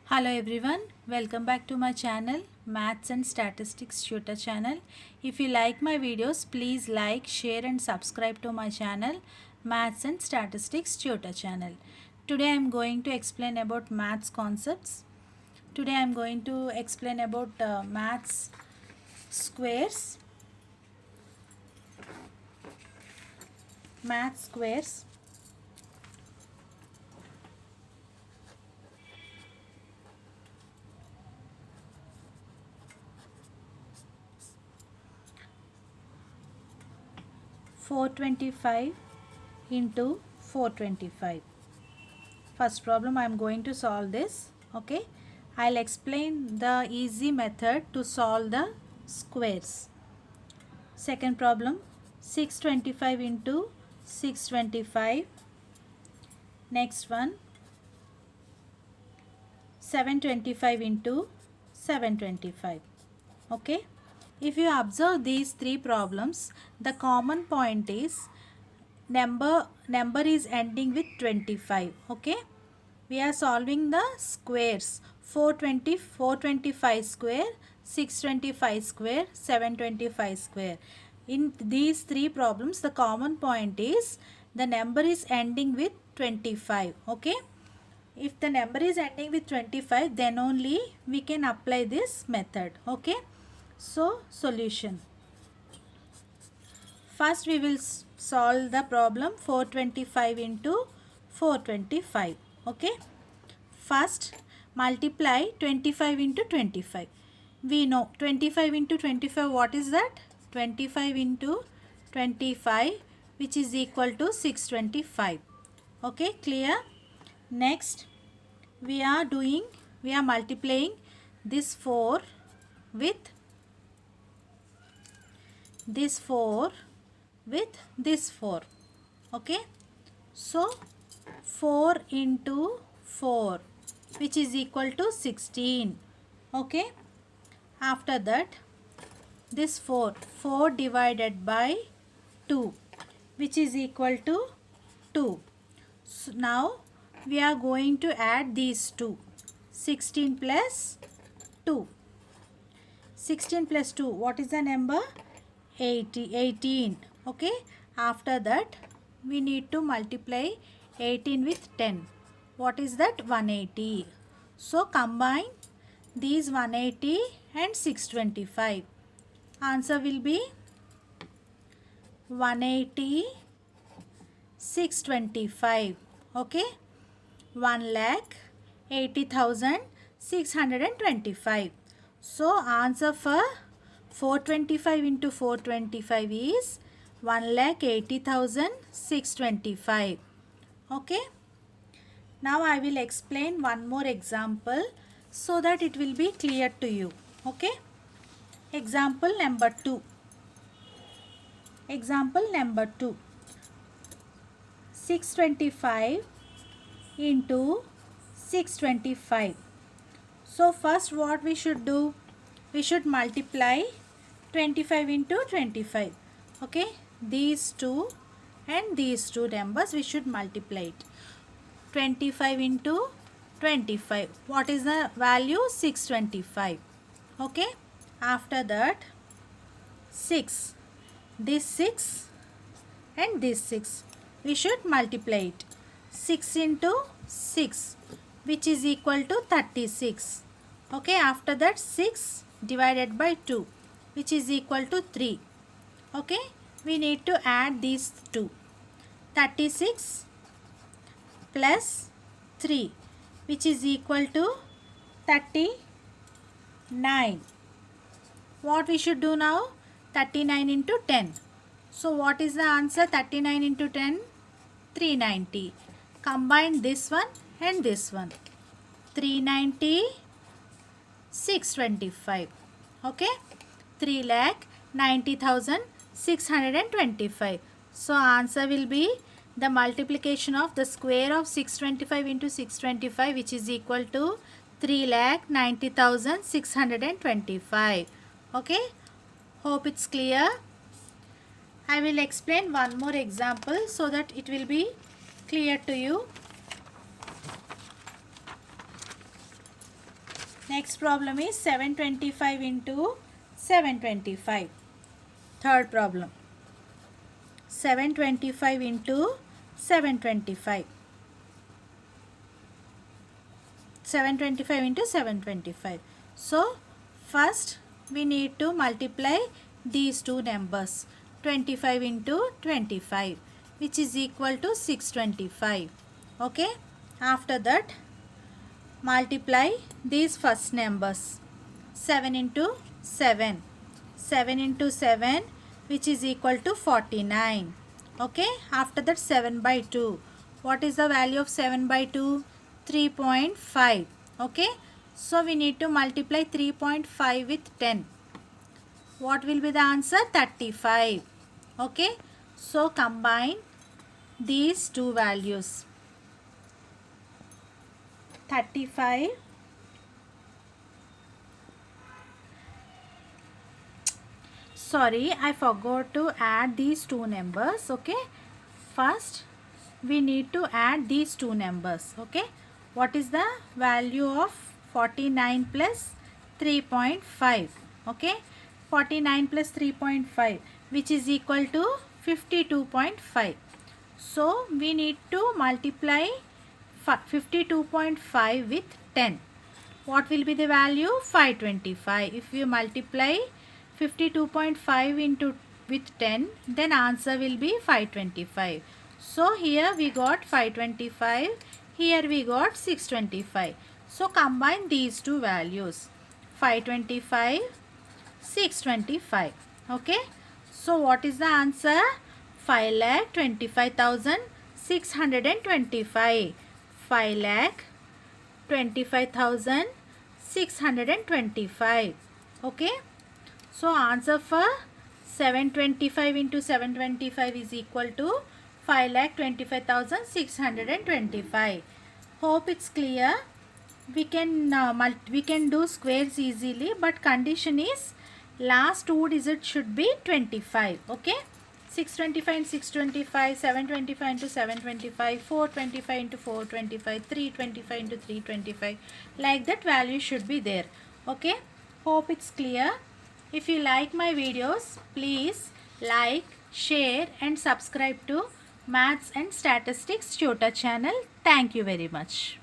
Hello everyone, welcome back to my channel Maths and Statistics Tutor channel. If you like my videos, please like, share and subscribe to my channel Maths and Statistics Tutor channel. Today I am going to explain about maths concepts. Today I am going to explain about maths squares. Maths squares. (425) into 425. First problem I am going to solve this. Okay, I'll explain the easy method to solve the squares. Second problem, 625 into 625. Next one, 725 into 725. Okay, if you observe these three problems, the common point is number is ending with 25. Okay, we are solving the squares. 425 square, 625 square, 725 square. In these three problems, the common point is the number is ending with 25. Okay, if the number is ending with 25, then only we can apply this method. Okay, so solution. First we will solve the problem 425 into 425. Okay, first multiply 25 into 25. We know 25 into 25, what is that? 25 into 25, which is equal to 625. Okay, clear? Next we are multiplying this 4 with this 4 with this 4. Okay, so 4 into 4, which is equal to 16. Okay, after that this 4 divided by 2, which is equal to 2. So now we are going to add these two. 16 plus 2. 16 plus 2, what is the number? 18. Okay, after that we need to multiply 18 with 10. What is that? 180. So combine these 180 and 625. Answer will be 180, 625. Okay, 1,80,625. So answer for 425 into 425 is 1,80,625. Okay, now I will explain one more example so that it will be clear to you. Okay, example number 2. Example number 2, 625 into 625. So first what we should do? We should multiply 25 into 25. Okay, these two and these two numbers we should multiply it. 25 into 25, what is the value? 625. Okay, after that 6, this 6 and this 6 we should multiply it. 6 into 6, which is equal to 36. Okay, after that 6 divided by 2, which is equal to 3. Okay, we need to add these two. 36 plus 3, which is equal to 39. What we should do now? 39 into 10. So what is the answer? 39 into 10? 390. Combine this one and this one. 390, 625. Okay, 3,90,625. So answer will be the multiplication of the square of 625 into 625, which is equal to 3,90,625. Okay, hope it's clear. I will explain one more example so that it will be clear to you. Next problem is 725 into 725. Third problem. 725 into 725. 725 into 725. So first we need to multiply these two numbers. 25 into 25, which is equal to 625. Okay. After that, multiply these first numbers. 7 into 7. 7 into 7, which is equal to 49. Okay. After that, 7 by 2. What is the value of 7 by 2? 3.5. Okay. So we need to multiply 3.5 with 10. What will be the answer? 35. Okay. So combine these two values. 35 sorry, I forgot to add these two numbers. Okay. First we need to add these two numbers. Okay. What is the value of 49 plus 3.5? Okay. 49 plus 3.5, which is equal to 52.5. So we need to multiply 52.5 with 10. What will be the value? 525. If you multiply 52.5 into with 10, then answer will be 525. So here we got 525. Here we got 625. So combine these two values. 525, 625. Okay. So what is the answer? 5,25,625. 5,25,625. Okay. So answer for 725 into 725 is equal to 5,25,625. Hope it's clear. We can do squares easily, but condition is last two digits should be 25. Okay. 625 into 625, 725 into 725, 425 into 425, 325 into 325. Like that value should be there. Okay. Hope it's clear. If you like my videos, please like, share and subscribe to Maths and Statistics Tutor channel. Thank you very much.